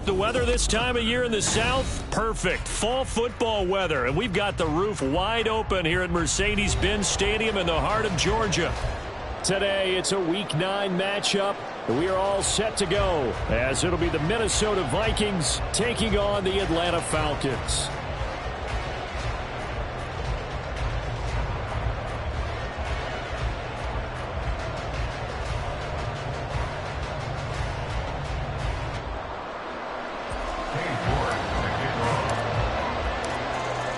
The weather this time of year in the South, perfect. Fall football weather, and we've got the roof wide open here at Mercedes-Benz Stadium in the heart of Georgia. Today, it's a Week 9 matchup, and we are all set to go, as it'll be the Minnesota Vikings taking on the Atlanta Falcons.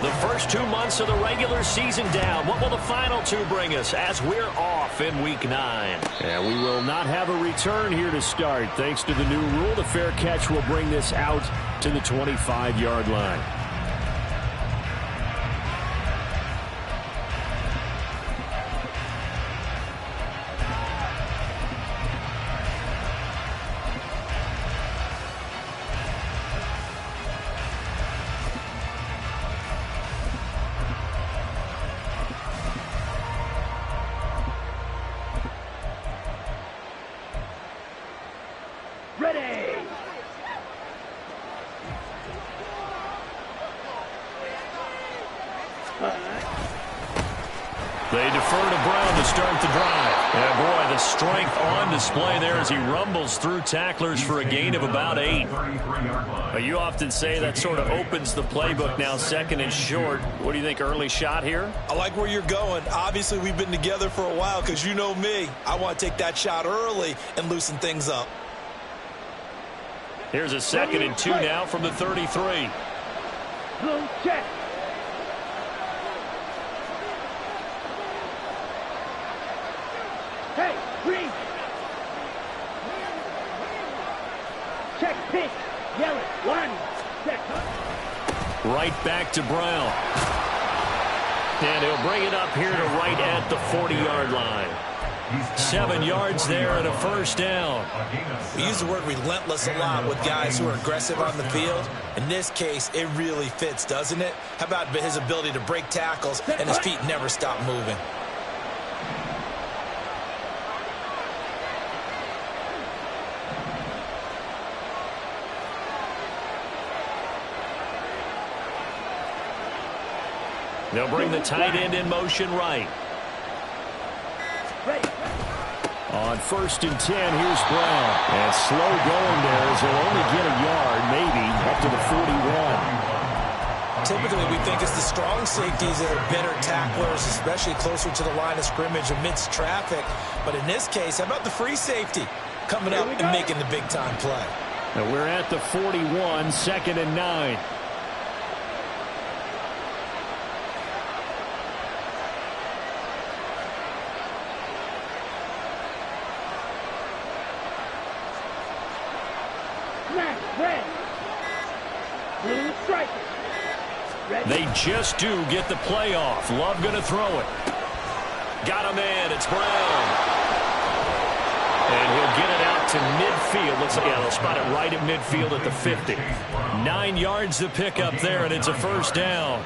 The first 2 months of the regular season down. What will the final 2 bring us as we're off in Week 9? And we will not have a return here to start. Thanks to the new rule, the fair catch will bring this out to the 25-yard line. They defer to Brown to start the drive. And boy, the strength on display there as he rumbles through tacklers for a gain of about 8. You often say that sort of opens the playbook now, second and short. What do you think, early shot here? I like where you're going. Obviously, we've been together for a while because you know me. I want to take that shot early and loosen things up. Here's a 2nd and 2 now from the 33. Blue check. Hey, green. Check pitch. Yell it. 1. Check. Right back to Brown. And he'll bring it up here to right at the 40-yard line. 7 yards there and a first down. We use the word relentless a lot with guys who are aggressive on the field. In this case, it really fits, doesn't it? How about his ability to break tackles and his feet never stop moving? They'll bring the tight end in motion right. On 1st and 10, here's Brown. And slow going there as he'll only get a yard, maybe, up to the 41. Typically, we think it's the strong safeties that are better tacklers, especially closer to the line of scrimmage amidst traffic. But in this case, how about the free safety coming up and making the big-time play? And we're at the 41, 2nd and 9. They just do get the play off. Love going to throw it. Got him in. It's Brown. And he'll get it out to midfield. Looks like they'll spot it right at midfield at the 50. 9 yards to pick up there, and it's a first down.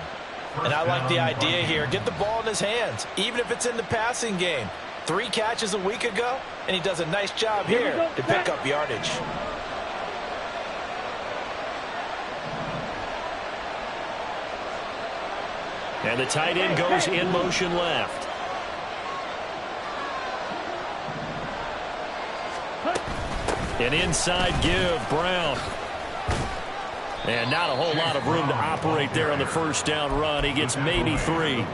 And I like the idea here. Get the ball in his hands, even if it's in the passing game. 3 catches a week ago, and he does a nice job here to pick up yardage. And the tight end goes in motion left. An inside give, Brown. And not a whole lot of room to operate there on the first down run. He gets maybe 3.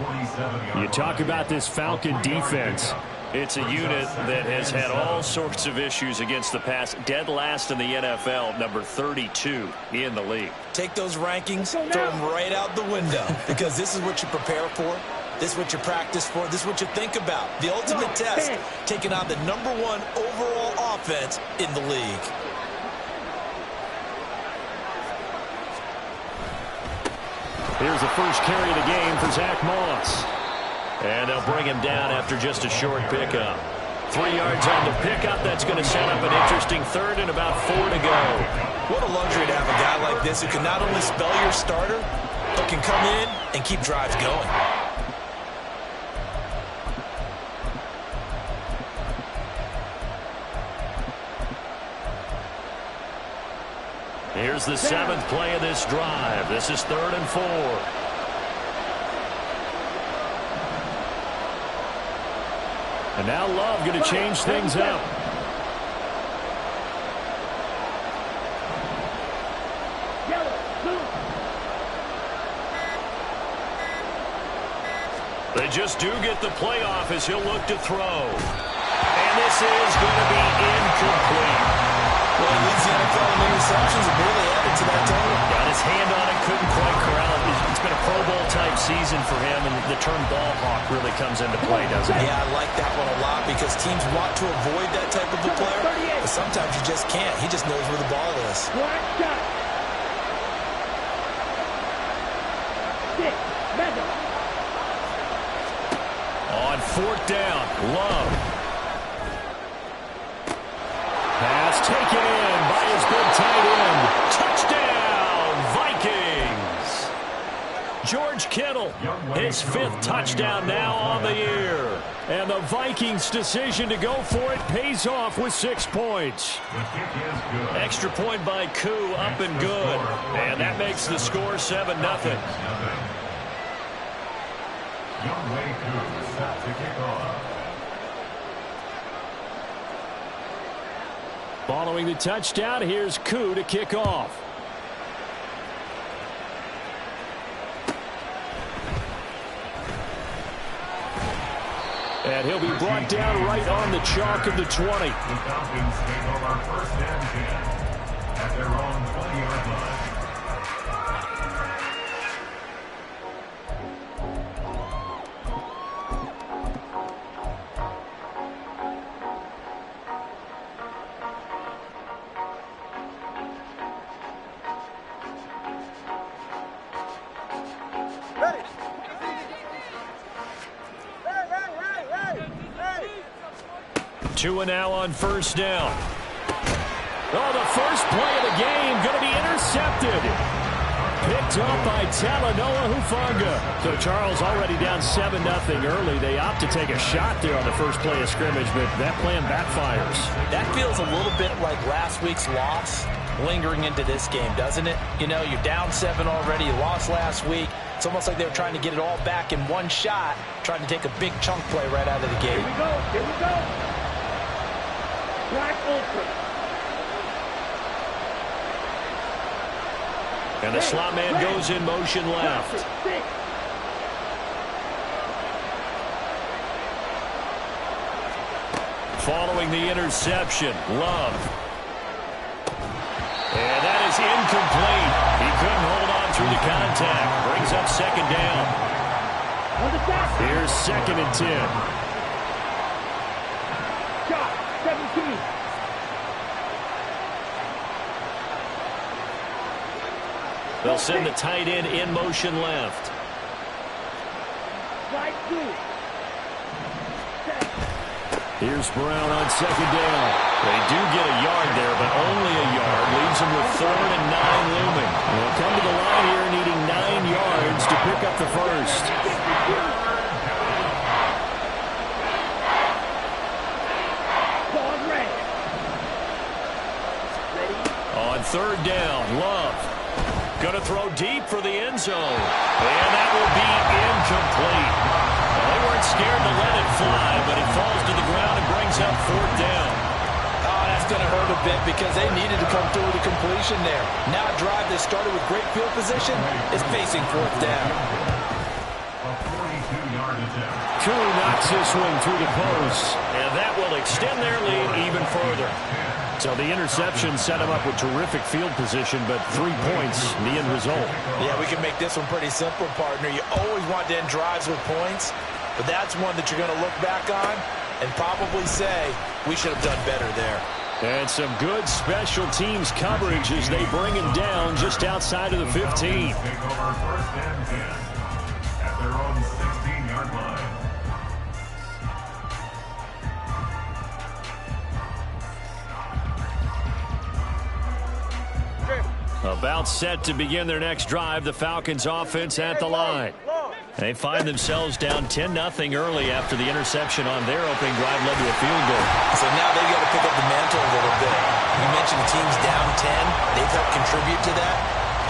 You talk about this Falcon defense. It's a unit that has had all sorts of issues against the pass. Dead last in the NFL, number 32 in the league. Take those rankings, throw them right out the window, because this is what you prepare for. This is what you practice for. This is what you think about. The ultimate test, taking on the #1 overall offense in the league. Here's the first carry of the game for Zach Moss. And they'll bring him down after just a short pickup. 3 yards on the pickup. That's going to set up an interesting 3rd and about 4 to go. What a luxury to have a guy like this who can not only spell your starter, but can come in and keep drives going. Here's the 7th play of this drive. This is 3rd and 4. And now Love going to change things up. They just do get the playoff as he'll look to throw. And this is going to be incomplete. Well, he leads the NFL in interceptions and really added to that total. Got his hand on it, couldn't quite corral it. It's been a Pro Bowl-type season for him, and the term ball hawk really comes into play, doesn't it? Yeah, I like that one a lot because teams want to avoid that type of a player, but sometimes you just can't. He just knows where the ball is. On 4th down, Love. Pass taken in by his big tight end. Touchdown, Vikings! George Kittle, his 5th touchdown now on the year. And the Vikings' decision to go for it pays off with 6 points. Extra point by Koo, up and good. And that makes the score 7-0. Following the touchdown, here's Koo to kick off. And he'll be brought down right on the chalk of the 20. The Falcons take over 1st and 10 at their own 20-yard line. Two and now on 1st down. Oh, the first play of the game going to be intercepted. Picked up by Talanoa Hufanga. So Charles already down 7-0 early. They opt to take a shot there on the first play of scrimmage, but that plan backfires. That feels a little bit like last week's loss lingering into this game, doesn't it? You know, you're down 7 already. You lost last week. It's almost like they were trying to get it all back in one shot, trying to take a big chunk play right out of the gate. Here we go. Here we go. Black Ultra. And the slot man goes in motion left. Following the interception, Love. And that is incomplete. He couldn't hold on through the contact. Brings up 2nd down. Here's 2nd and 10. Shot, 17. They'll send the tight end in motion left. Slide through. Here's Brown on 2nd down. They do get a yard there, but only a yard. Leaves them with 3rd and 9 looming. They'll come to the line here needing 9 yards to pick up the first. On 3rd down, Love. Going to throw deep for the end zone. And that will be incomplete. Well, they weren't scared to let it fly, but it falls to the ground and brings up 4th down. Oh, that's going to hurt a bit because they needed to come through with a completion there. Now a drive that started with great field position is facing 4th down. A 42-yard attempt. Koo knocks this one through the post, and that will extend their lead even further. So the interception set him up with terrific field position, but 3 points, the end result. Yeah, we can make this one pretty simple, partner. You always want to end drives with points, but that's one that you're going to look back on and probably say, we should have done better there. And some good special teams coverage as they bring him down just outside of the 15. Take over 1st and 10 at their own 16-yard line. About set to begin their next drive, the Falcons offense at the line. They find themselves down 10-0 early after the interception on their opening drive led to a field goal. So now they've got to pick up the mantle a little bit. You mentioned the team's down 10. They've helped contribute to that.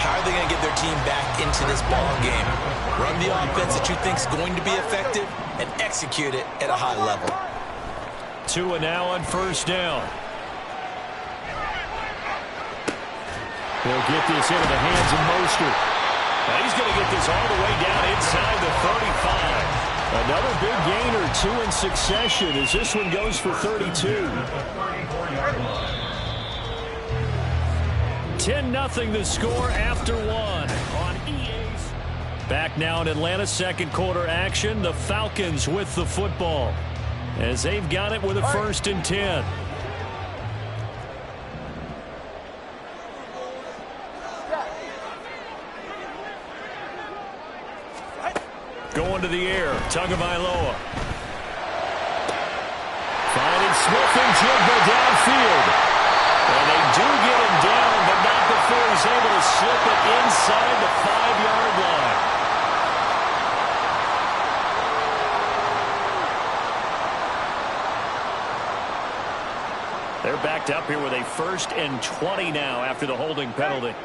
How are they going to get their team back into this ball game? Run the offense that you think is going to be effective and execute it at a high level. Tua now on first down. He'll get this into the hands of Mostert. And he's going to get this all the way down inside the 35. Another big gain or two in succession as this one goes for 32. 10-0 the score after one on EA's. Back now in Atlanta, second quarter action. The Falcons with the football as they've got it with a 1st and 10. Going to the air, Tagovailoa. Finding Smith and Jigba downfield. And they do get him down, but not before he's able to slip it inside the 5-yard line. They're backed up here with a 1st and 20 now after the holding penalty.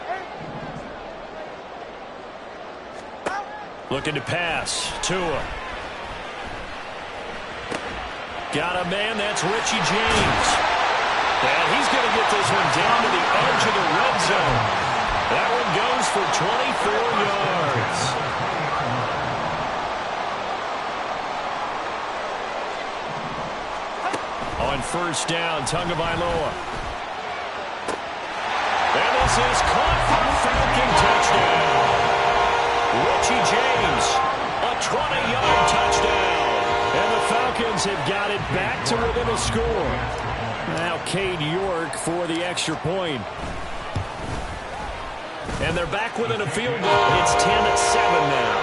Looking to pass. Tua. Got a man. That's Richie James. And he's going to get this one down to the edge of the red zone. That one goes for 24 yards. On first down, Tagovailoa. And this is caught for a Falcon touchdown. Richie James, a 20-yard touchdown. And the Falcons have got it back to within a score. Now Cade York for the extra point. And they're back within a field goal. It's 10-7 now.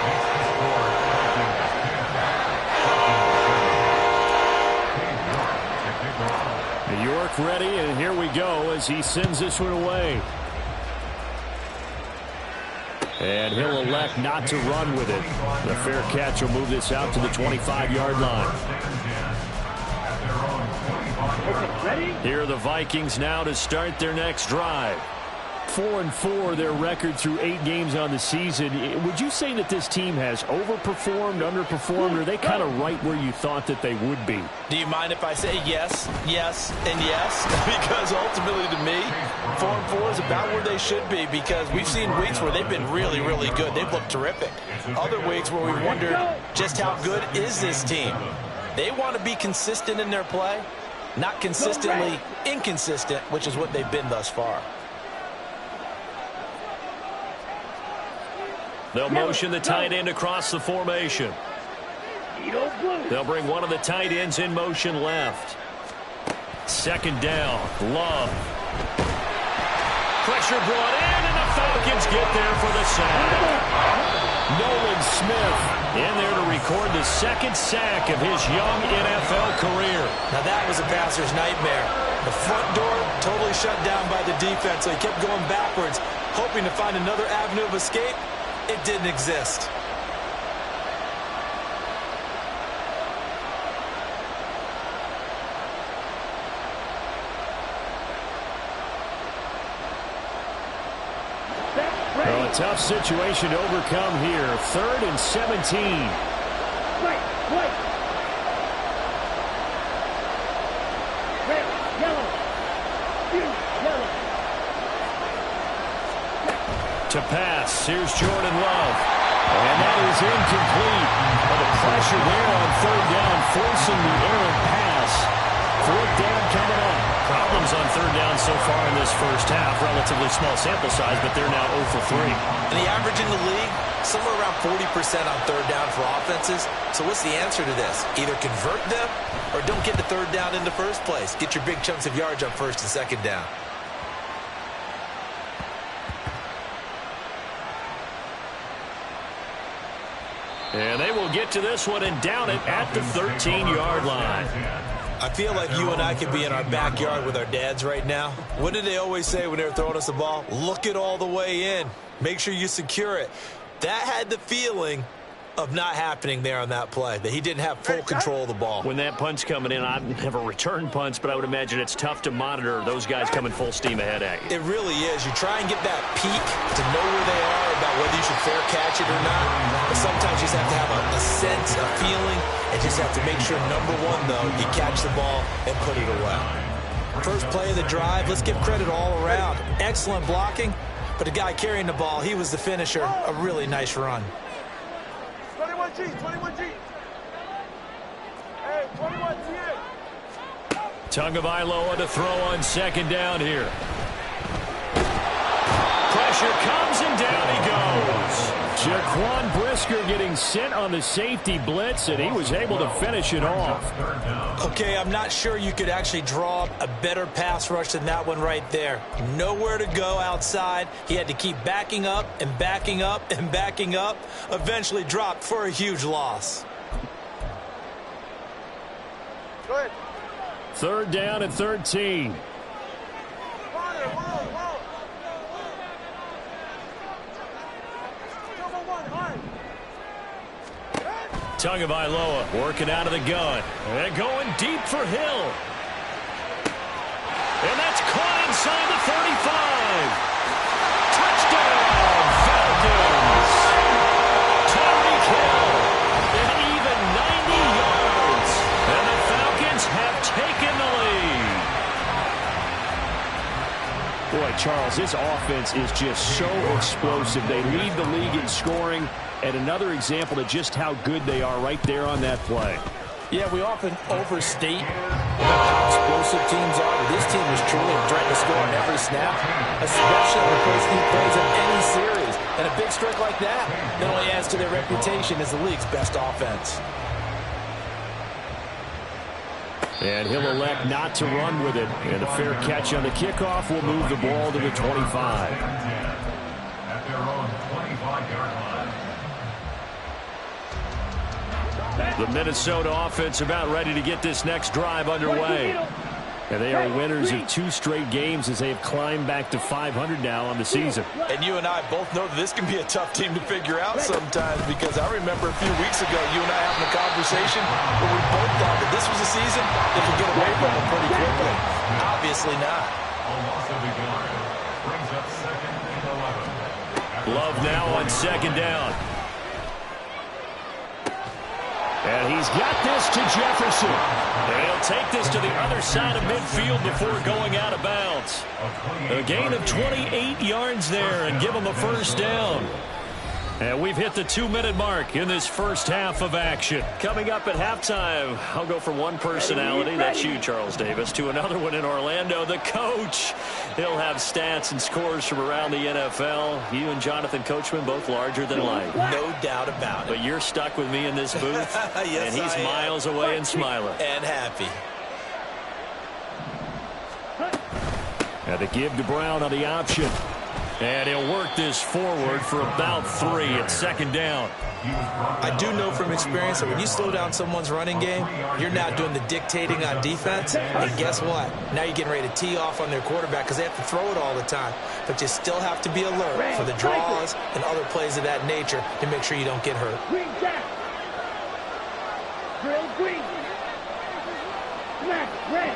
York ready, and here we go as he sends this one away. And he'll elect not to run with it. The fair catch will move this out to the 25-yard line. Here are the Vikings now to start their next drive. 4-4 their record through 8 games on the season. Would you say that this team has overperformed, underperformed, or are they kind of right where you thought that they would be? Do you mind if I say yes, yes, and yes? Because ultimately to me, 4-4 is about where they should be, because we've seen weeks where they've been really, really good. They've looked terrific. Other weeks where we've wondered just how good is this team. They want to be consistent in their play, not consistently inconsistent, which is what they've been thus far. They'll motion the tight end across the formation. They'll bring one of the tight ends in motion left. Second down, Love. Pressure brought in, and the Falcons get there for the sack. Nolan Smith in there to record the 2nd sack of his young NFL career. Now that was a passer's nightmare. The front door totally shut down by the defense, so he kept going backwards, hoping to find another avenue of escape. It didn't exist. Well, a tough situation to overcome here. 3rd and 17. White. Red, yellow. Blue, yellow. To pass, here's Jordan Love. And that is incomplete. But the pressure there on 3rd down, forcing the errant pass. 4th down coming up. Problems on 3rd down so far in this first half. Relatively small sample size, but they're now 0 for 3. And the average in the league, somewhere around 40% on 3rd down for offenses. So what's the answer to this? Either convert them or don't get the 3rd down in the first place. Get your big chunks of yards on 1st and 2nd down. And they will get to this one and down it at the 13-yard line. I feel like you and I could be in our backyard with our dads right now. What did they always say when they were throwing us the ball? Look it all the way in. Make sure you secure it. That had the feeling of not happening there on that play, that he didn't have full control of the ball. When that punch coming in, I've never returned punts, but I would imagine it's tough to monitor those guys coming full steam ahead at you. It really is. You try and get that peek to know where they are about whether you should fair catch it or not. But sometimes you just have to have a sense, a feeling, and just have to make sure, number one, though, you catch the ball and put it away. First play of the drive, let's give credit all around. Excellent blocking, but the guy carrying the ball, he was the finisher. A really nice run. 21G, 21G. Hey, 21G. Tagovailoa to throw on second down here. Pressure comes and down he goes. Jaquan Brisker getting sent on the safety blitz, and he was able to finish it off. Okay, I'm not sure you could actually draw up a better pass rush than that one right there. Nowhere to go outside. He had to keep backing up and backing up and backing up. Eventually dropped for a huge loss. Go ahead. Third down and 13. Tagovailoa working out of the gun. And going deep for Hill. And that's caught inside the 35. Touchdown, Falcons. Tyreek Hill. And even 90 yards. And the Falcons have taken the lead. Boy, Charles, this offense is just so explosive. They lead the league in scoring. And another example of just how good they are right there on that play. Yeah, we often overstate how explosive teams are, but this team is truly a threat to score on every snap, especially on the first few plays of any series. And a big streak like that not only adds to their reputation as the league's best offense. And he'll elect not to run with it. And a fair catch on the kickoff will move the ball to the 25. At their own 25-yard line. The Minnesota offense about ready to get this next drive underway. And they are winners of 2 straight games as they have climbed back to 500 now on the season. And you and I both know that this can be a tough team to figure out sometimes, because I remember a few weeks ago you and I having a conversation where we both thought that this was a season that could get away from them pretty quickly. Obviously not. Almost a big yard. Brings up second and 11. Love now on second down. And he's got this to Jefferson. And he'll take this to the other side of midfield before going out of bounds. A gain of 28 yards there and give him a first down. And we've hit the 2-minute mark in this first half of action. Coming up at halftime, I'll go from one personality, that's you, Charles Davis, to another one in Orlando, the coach. He'll have stats and scores from around the NFL. You and Jonathan Coachman, both larger than life. No doubt about it. But you're stuck with me in this booth, yes, and he's miles away and smiling. And happy. And the give to Brown on the option. And he'll work this forward for about 3 at second down. I do know from experience that when you slow down someone's running game, you're now doing the dictating on defense. And guess what? Now you're getting ready to tee off on their quarterback because they have to throw it all the time. But you still have to be alert for the draws and other plays of that nature to make sure you don't get hurt. Green jack. Drill green. Black, red.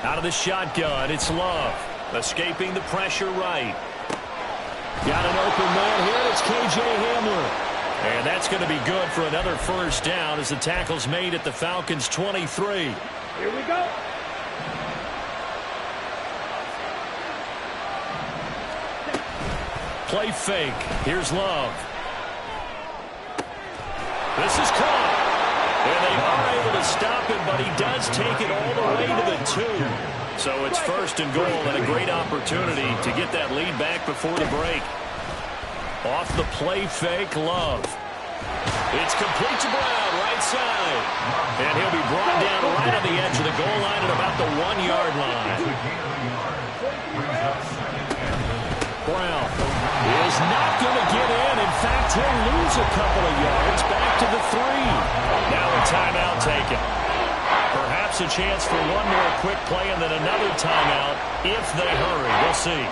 Out of the shotgun, it's Love. Escaping the pressure right. Got an open man here, it's K.J. Hamler. And that's going to be good for another first down as the tackle's made at the Falcons' 23. Here we go. Play fake. Here's Love. This is caught. And they are able to stop him, but he does take it all the way to the 2. So it's first and goal and a great opportunity to get that lead back before the break. Off the play fake, Love. It's complete to Brown, right side. And he'll be brought down right on the edge of the goal line at about the 1-yard line. Brown is not going to get in. In fact, he'll lose a couple of yards back to the 3. Now a timeout taken. Perhaps a chance for one more quick play and then another timeout if they hurry. We'll see.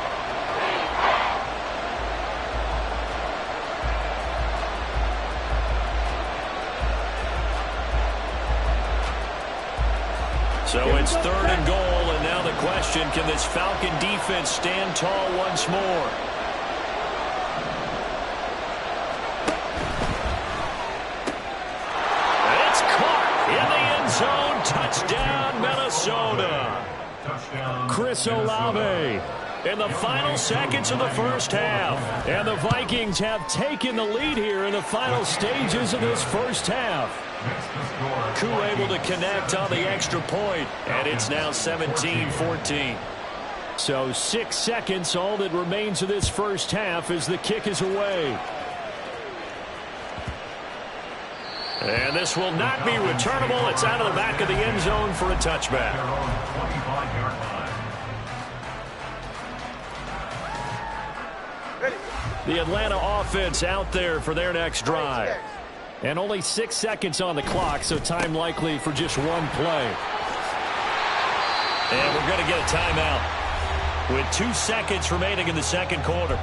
So it's 3rd and goal, and now the question, can this Falcon defense stand tall once more? It's caught in the end zone. Touchdown, Minnesota. Chris Olave in the final seconds of the first half. And the Vikings have taken the lead here in the final stages of this first half. Koo able to connect on the extra point, and it's now 17-14. So 6 seconds, all that remains of this first half as the kick is away. And this will not be returnable. It's out of the back of the end zone for a touchback. The Atlanta offense out there for their next drive. And only 6 seconds on the clock, so time likely for just one play. And we're going to get a timeout with 2 seconds remaining in the second quarter.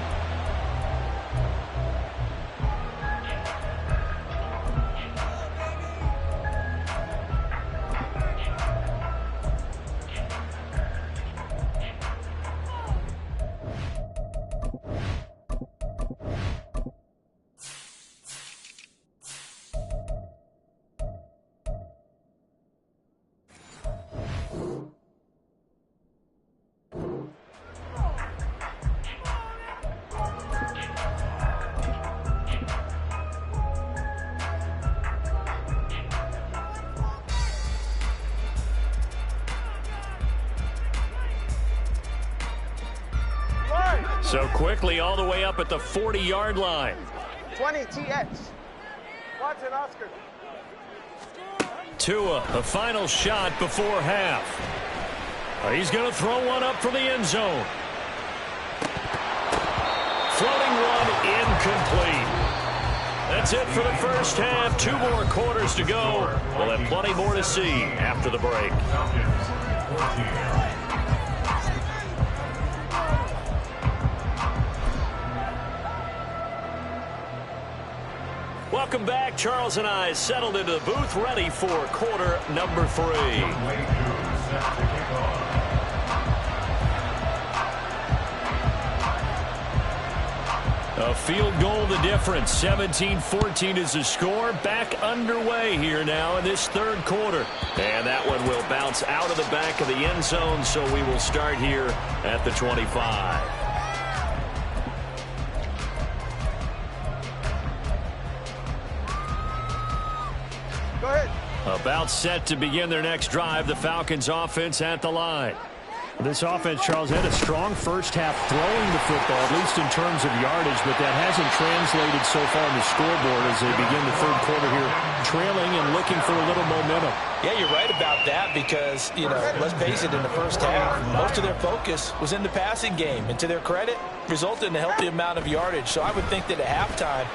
So quickly all the way up at the 40-yard line. 20 TX. Watson, Oscar. Tua, the final shot before half. He's going to throw one up for the end zone. Floating one incomplete. That's it for the first half. 2 more quarters to go. We'll have plenty more to see after the break. Welcome back. Charles and I settled into the booth, ready for quarter number 3. A field goal the difference. 17-14 is the score. Back underway here now in this third quarter. And that one will bounce out of the back of the end zone, so we will start here at the 25. About set to begin their next drive. The Falcons offense at the line. This offense, Charles, had a strong first half throwing the football, at least in terms of yardage, but that hasn't translated so far on the scoreboard as they begin the third quarter here, trailing and looking for a little momentum. Yeah, you're right about that because, let's face it, in the first half, most of their focus was in the passing game. And to their credit, resulted in a healthy amount of yardage. So I would think that at halftime,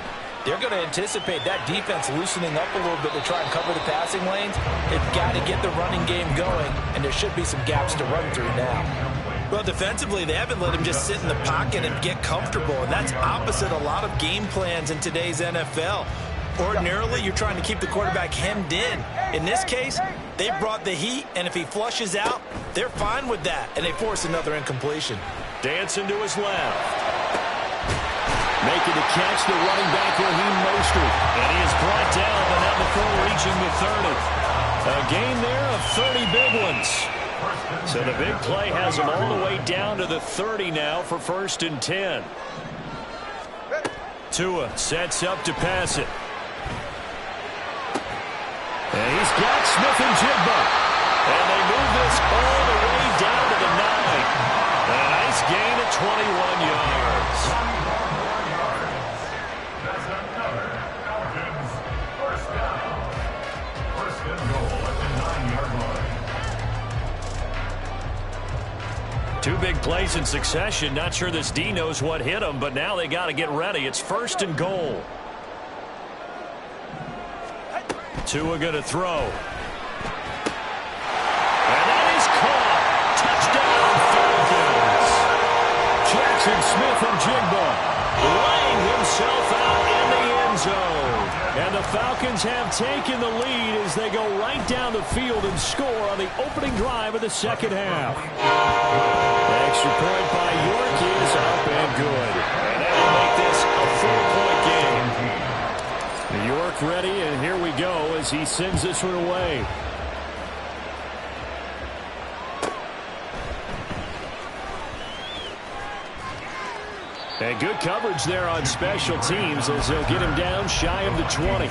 they're going to anticipate that defense loosening up a little bit to try and cover the passing lanes. They've got to get the running game going, and there should be some gaps to run through now. Well, defensively, they haven't let him just sit in the pocket and get comfortable, and that's opposite a lot of game plans in today's NFL. Ordinarily, you're trying to keep the quarterback hemmed in. In this case, they brought the heat, and if he flushes out, they're fine with that, and they force another incompletion. Dancing to his left. Making the catch, the running back, Raheem Mostert. And he is brought down, but not before reaching the 30. A gain there of 30 big ones. So the big play has him all the way down to the 30 now for 1st and 10. Tua sets up to pass it. And he's got Smith-Njigba. And they move this all the way down to the 9. A nice gain of 21 yards. Two big plays in succession. Not sure this D knows what hit him, but now they got to get ready. It's 1st and goal. Tua going to throw. And that is caught. Touchdown, Falcons. Jackson Smith-Njigba laying himself out in the end zone. And the Falcons have taken the lead as they go right down the field and score on the opening drive of the second half. Extra point by York is up and good. And that will make this a 4-point game. York ready, and here we go as he sends this one away. And good coverage there on special teams as they'll get him down shy of the 20.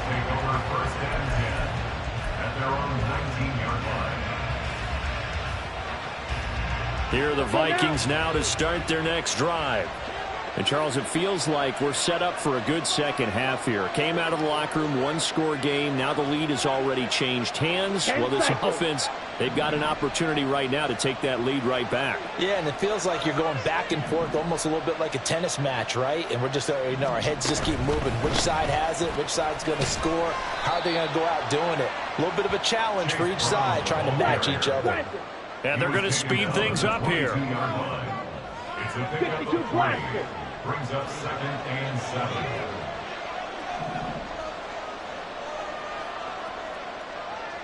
Here are the Vikings now to start their next drive. And, Charles, it feels like we're set up for a good second half here. Came out of the locker room, one-score game. Now the lead has already changed hands. Well, this offense, they've got an opportunity right now to take that lead right back. Yeah, and it feels like you're going back and forth, almost a little bit like a tennis match, right? And we're just, our heads just keep moving. Which side has it? Which side's going to score? How are they going to go out doing it? A little bit of a challenge for each side, trying to match each other. And they're going to speed things up here. It's a pick up of 3. Brings up 2nd and 7.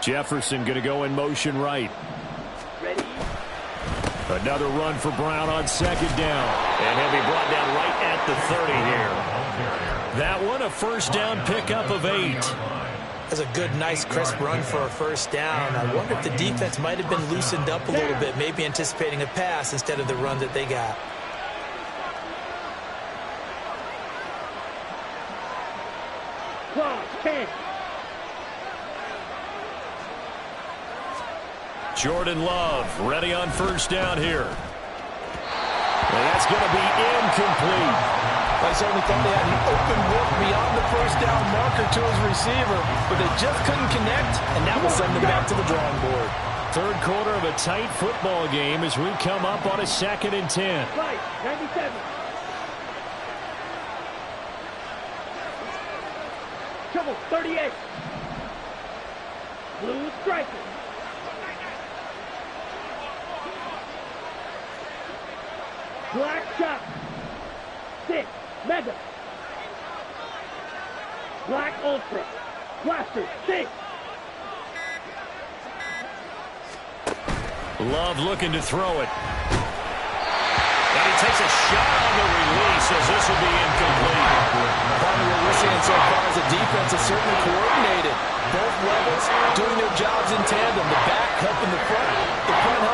Jefferson going to go in motion right. Ready? Another run for Brown on second down. And he'll be brought down right at the 30 here. That one a first down pickup of 8. That's a good, nice, crisp run for a first down. I wonder if the defense might have been loosened up a little bit, maybe anticipating a pass instead of the run that they got. Jordan Love ready on first down here. And that's going to be incomplete. I certainly thought they had an open look beyond the first down marker to his receiver, but they just couldn't connect, and that will send them back to the drawing board. Third quarter of a tight football game as we come up on a 2nd and 10. Right, 97. Trouble, 38. Blue striker. Black shot. 6. Mega. Black ultra. Blaster. 6. Love looking to throw it. And he takes a shot on the release as this will be incomplete. Part of what we're seeing so far is the defense is certainly coordinated. Both levels doing their jobs in tandem. The back helping the front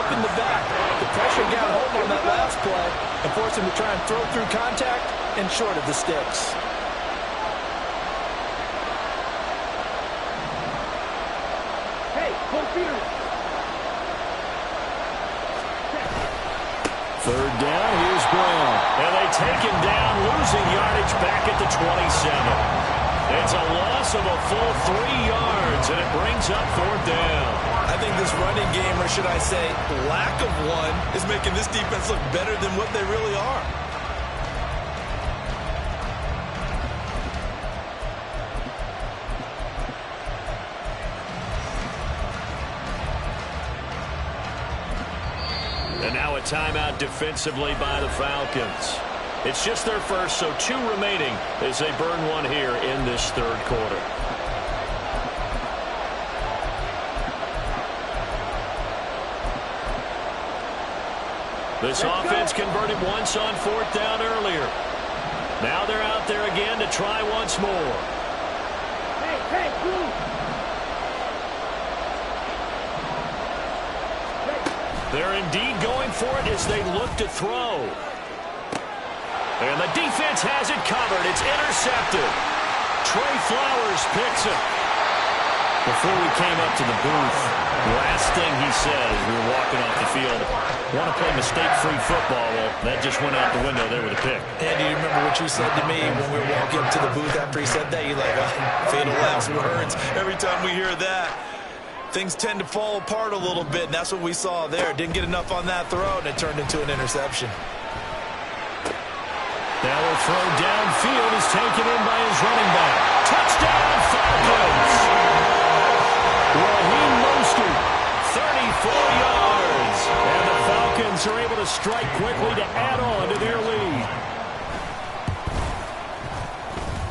helping the back. The pressure got home on that last play and forced him to try and throw through contact and short of the sticks. Hey, computer. Third down, here's Brown. And they take him down, losing yardage back at the 27. It's a loss of a full 3 yards, and it brings up 4th down. I think this running game, or should I say lack of one, is making this defense look better than what they really are. And now a timeout defensively by the Falcons. It's just their first, so 2 remaining as they burn one here in this third quarter. This offense converted once on 4th down earlier. Now they're out there again to try once more. Hey, blue. They're indeed going for it as they look to throw. And the defense has it covered. It's intercepted. Trey Flowers picks it. Before we came up to the booth, last thing he said as we were walking off the field, want to play mistake-free football. Well, that just went out the window there with a pick. Andy, you remember what you said to me when we were walking up to the booth after he said that? You're like, fatal last words. Every time we hear that, things tend to fall apart a little bit, and that's what we saw there. Didn't get enough on that throw, and it turned into an interception. Now a throw downfield is taken in by his running back. Touchdown, Falcons! Raheem Mostert, 34 yards. And the Falcons are able to strike quickly to add on to their lead.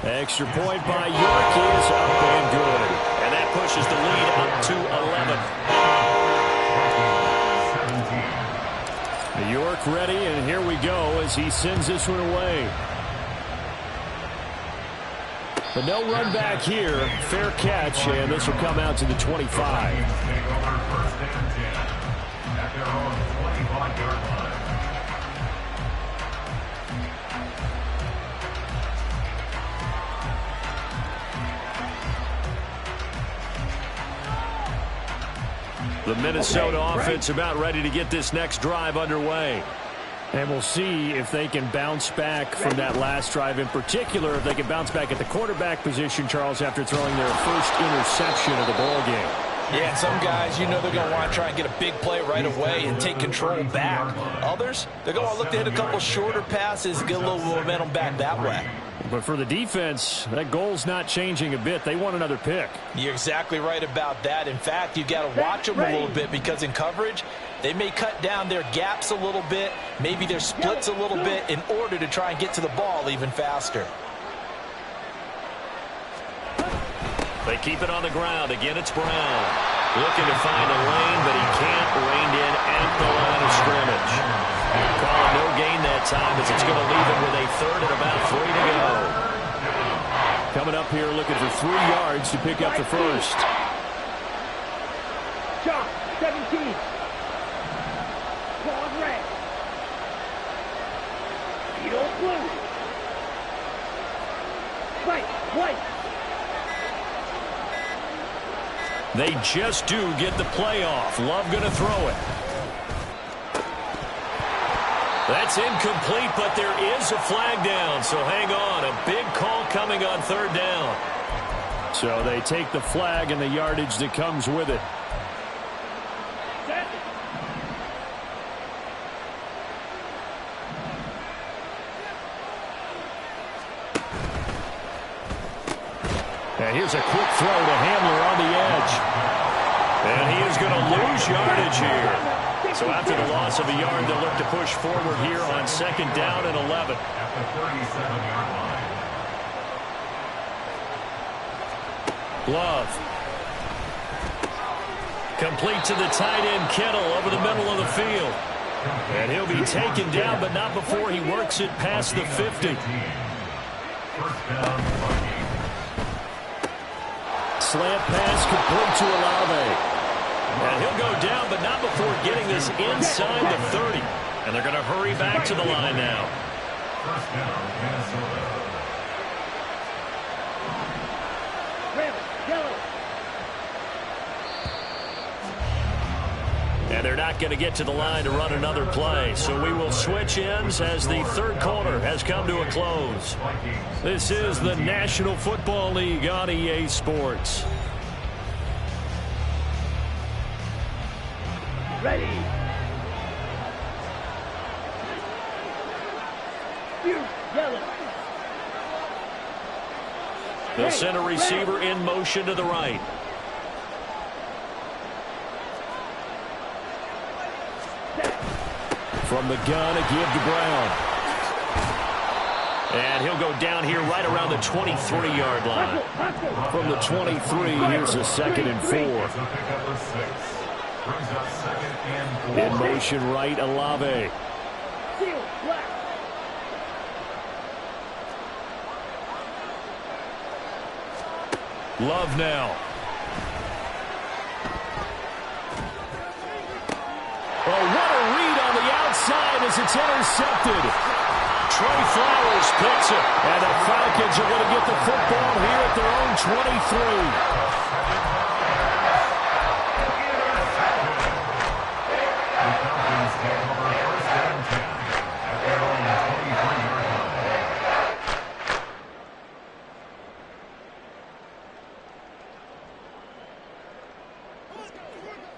Extra point by York is up and good. And that pushes the lead up to 11. York ready, and here we go as he sends this one away. But no run back here. Fair catch, and this will come out to the 25. The Minnesota offense about ready to get this next drive underway. And we'll see if they can bounce back from that last drive, in particular, if they can bounce back at the quarterback position, Charles, after throwing their first interception of the ball game. Yeah, and some guys, you know they're going to want to try and get a big play right away and take control back. Others, they're going to look to hit a couple shorter passes, get a little momentum back that way. But for the defense, that goal's not changing a bit. They want another pick. You're exactly right about that. In fact, you've got to watch them a little bit because in coverage, they may cut down their gaps a little bit, maybe their splits a little bit in order to try and get to the ball even faster. They keep it on the ground. Again, it's Brown. Looking to find a lane, but he can't. Reined in at the line of scrimmage. Calling no gain that time as it's going to leave him with a third and about 3 to go. Coming up here looking for 3 yards to pick up the first. Shot, 17. Claude red. Vito blue. White. They just do get the playoff. Love going to throw it. That's incomplete, but there is a flag down, so hang on. A big call coming on third down. So they take the flag and the yardage that comes with it. And here's a quick throw to Hamler on the edge. And he is going to lose yardage here. So after the loss of a yard, they'll look to push forward here on second down and 11. At the 37-yard line. Love. Complete to the tight end, Kittle, over the middle of the field. And he'll be taken down, but not before he works it past the 50. First down, Vikings. Slant pass complete to Olave. And he'll go down, but not before getting this inside the 30. And they're going to hurry back to the line now. First down, Minnesota. Red, yellow. And they're not going to get to the line to run another play. So we will switch ends as the third quarter has come to a close. This is the National Football League on EA Sports. Ready. Yellow. They'll send a receiver in motion to the right. From the gun, a give to Brown. And he'll go down here right around the 23-yard line. From the 23, here's a 2nd and 4. In motion right, Olave. Love now. Oh, what a read on the outside as it's intercepted. Trey Flowers picks it. And the Falcons are going to get the football here at their own 23.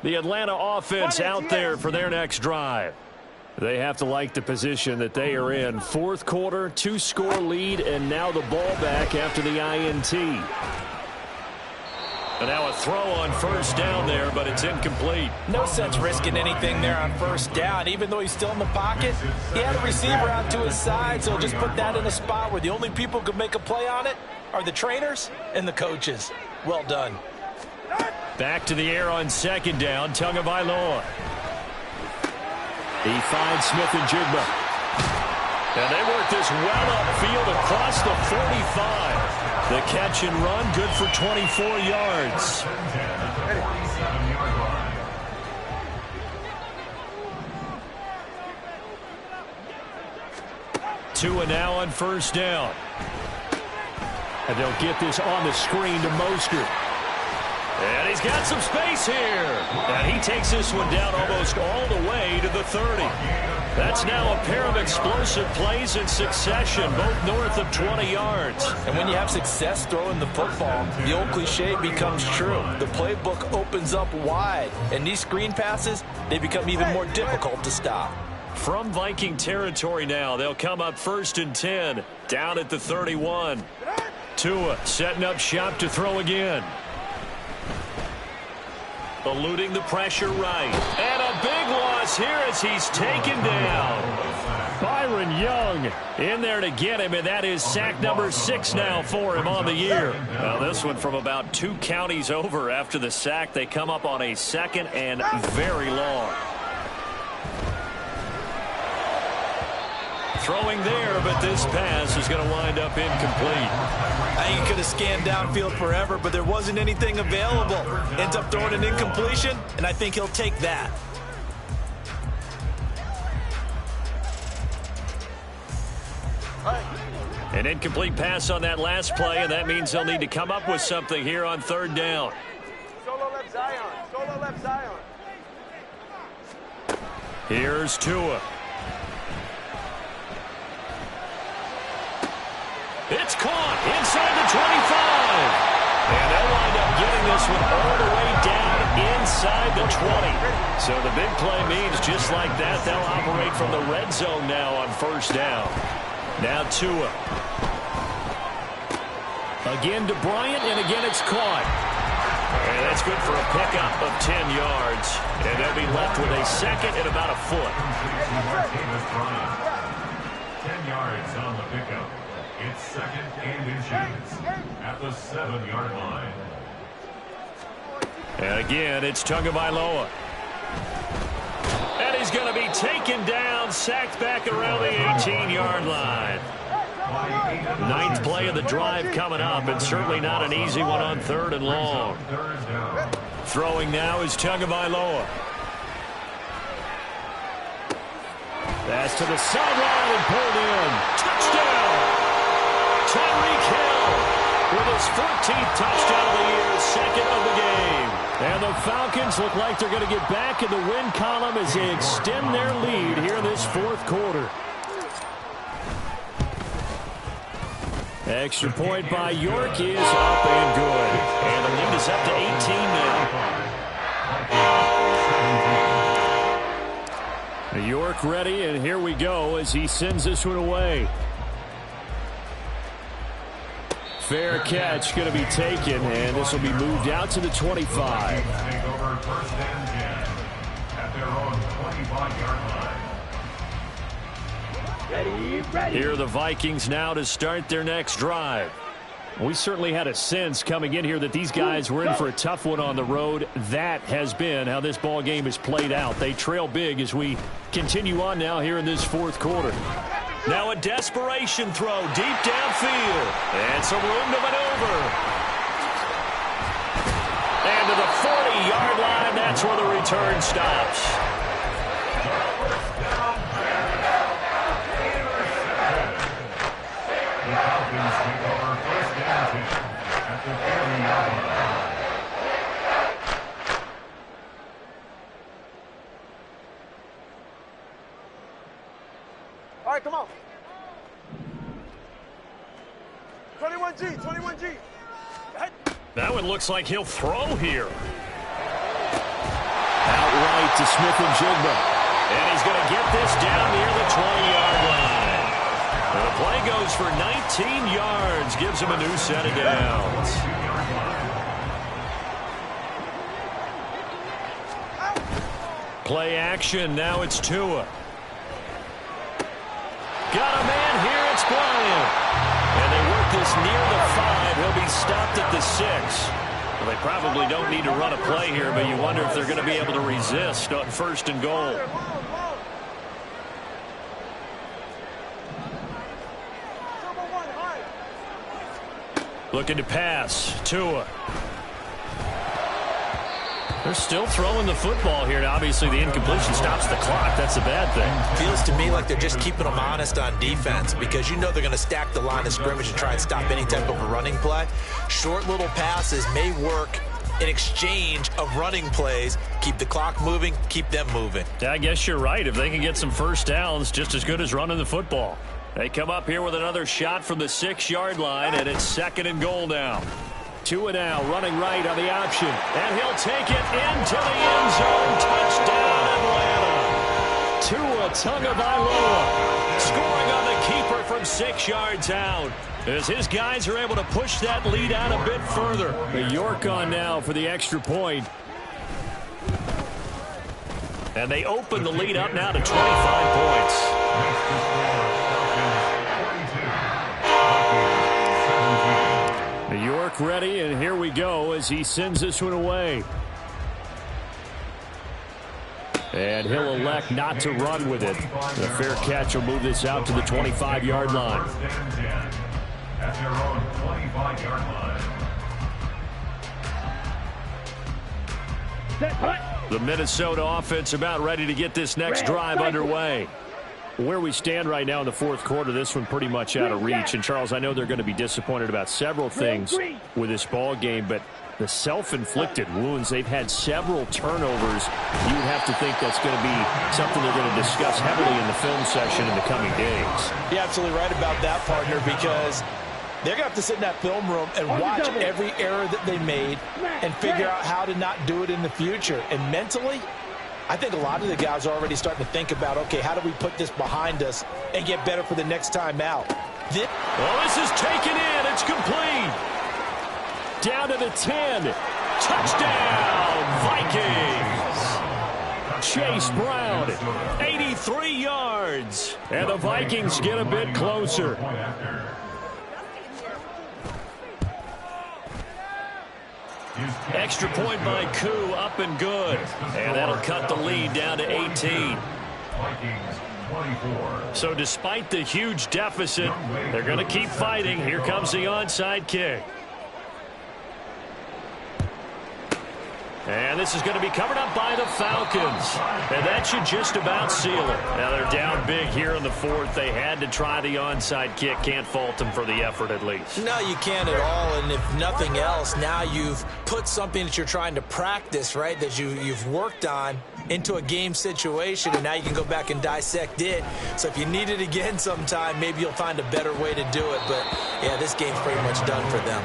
The Atlanta offense out there for their next drive. They have to like the position that they are in. Fourth quarter, 2-score lead, and now the ball back after the INT. And now a throw on first down there, but it's incomplete. No sense risking anything there on first down. Even though he's still in the pocket, he had a receiver out to his side, so just put that in a spot where the only people who could make a play on it are the trainers and the coaches. Well done. Back to the air on second down. Tagovailoa. He finds Smith and Jigba. And they work this well upfield across the 45. The catch and run, good for 24 yards. Tua now on first down. And they'll get this on the screen to Mostert. And he's got some space here. And he takes this one down almost all the way to the 30. That's now a pair of explosive plays in succession, both north of 20 yards. And when you have success throwing the football, the old cliche becomes true. The playbook opens up wide. And these screen passes, they become even more difficult to stop. From Viking territory now, they'll come up 1st and 10, down at the 31. Tua setting up shop to throw again. Eluding the pressure right. And a big loss here as he's taken down. Byron Young in there to get him, and that is sack number 6 now for him on the year. Now this one from about 2 counties over after the sack. They come up on a 2nd and very long. Throwing there, but this pass is going to wind up incomplete. I think he could have scanned downfield forever, but there wasn't anything available. Ends up throwing an incompletion, and I think he'll take that. An incomplete pass on that last play, and that means they'll need to come up with something here on 3rd down. Solo left Zion. Solo left Zion. Here's Tua. It's caught inside the 25. And they'll wind up getting this one all the way down inside the 20. So the big play means just like that, they'll operate from the red zone now on 1st down. Now Tua. Again to Bryant, and again it's caught. And that's good for a pickup of 10 yards. And they'll be left with a 2nd and about a foot. 10 yards on the pickup. It's 2nd and inches at the 7-yard line. And again, it's Tagovailoa. And he's going to be taken down, sacked back around the 18-yard line. 9th play of the drive coming up, and certainly not an easy one on 3rd and long. Throwing now is Tagovailoa. Pass to the sideline and pulled in. Touchdown! Tyreek Hill with his 14th touchdown of the year, 2nd of the game. And the Falcons look like they're going to get back in the win column as they extend their lead here in this 4th quarter. Extra point by York is up and good. And the lead is up to 18 now. York ready, and here we go as he sends this one away. Fair catch going to be taken, and this will be moved out to the 25. Take over 1st and 10 at their own 25-yard line. Ready. Here are the Vikings now to start their next drive. We certainly had a sense coming in here that these guys were in for a tough one on the road. That has been how this ball game has played out. They trail big as we continue on now here in this 4th quarter. Now a desperation throw deep downfield. And some room to maneuver. And to the 40-yard line, that's where the return stops. The Falcons take over 1st and 10 at the 40-yard line. All right, come on. 21G, 21G. That one looks like he'll throw here. Outright to Smith and Jigba. And he's going to get this down near the 20-yard line. And the play goes for 19 yards. Gives him a new set of downs. Play action. Now it's Tua. Got a man here. It's Bryant. And they work this near the 5. He's stopped at the 6. Well, they probably don't need to run a play here, but you wonder if they're going to be able to resist on 1st and goal. Looking to pass. Tua. They're still throwing the football here. Now, obviously, the incompletion stops the clock. That's a bad thing. Feels to me like they're just keeping them honest on defense because you know they're going to stack the line of scrimmage and try and stop any type of a running play. Short little passes may work in exchange of running plays. Keep the clock moving, keep them moving. Yeah, I guess you're right. If they can get some first downs, just as good as running the football. They come up here with another shot from the 6-yard line, and it's 2nd and goal now. Tua now running right on the option, and he'll take it into the end zone. Touchdown, Atlanta. Tua Tagovailoa scoring on the keeper from 6 yards out, as his guys are able to push that lead out a bit further. The York on now for the extra point. And they open the lead up now to 25 points. New York ready, and here we go as he sends this one away. And he'll elect not to run with it. The fair catch will move this out to the 25-yard line. At their own 25-yard line. The Minnesota offense about ready to get this next drive underway. Where we stand right now in the 4th quarter, this one pretty much out of reach. And, Charles, I know they're going to be disappointed about several things with this ball game, but the self-inflicted wounds, they've had several turnovers. You would have to think that's going to be something they're going to discuss heavily in the film session in the coming days. You're absolutely right about that, partner, because they're going to have to sit in that film room and watch every error that they made and figure out how to not do it in the future. And mentally, I think a lot of the guys are already starting to think about, okay, how do we put this behind us and get better for the next time out? This is taken in. It's complete. Down to the 10. Touchdown, Vikings. Chase Brown, 83 yards. And the Vikings get a bit closer. Extra point by Koo, up and good. And that'll cut the lead down to 18. So despite the huge deficit, they're going to keep fighting. Here comes the onside kick. And this is going to be covered up by the Falcons. And that should just about seal it. Now they're down big here in the 4th. They had to try the onside kick. Can't fault them for the effort at least. No, you can't at all. And if nothing else, now you've put something that you're trying to practice, right, that you've worked on into a game situation, and now you can go back and dissect it. So if you need it again sometime, maybe you'll find a better way to do it. But, yeah, this game's pretty much done for them.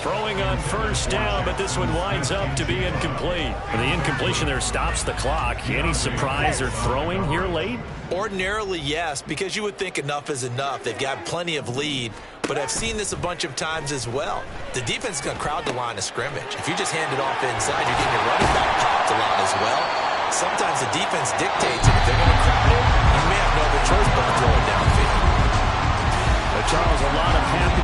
Throwing on 1st down, but this one winds up to be incomplete. And the incompletion there stops the clock. Any surprise they're throwing here late? Ordinarily, yes, because you would think enough is enough. They've got plenty of lead, but I've seen this a bunch of times as well. The defense is going to crowd the line of scrimmage. If you just hand it off inside, you're getting your running back popped a lot as well. Sometimes the defense dictates it. If they're going to crowd it, you may have no other choice but to throw it downfield. Charles, a lot of happy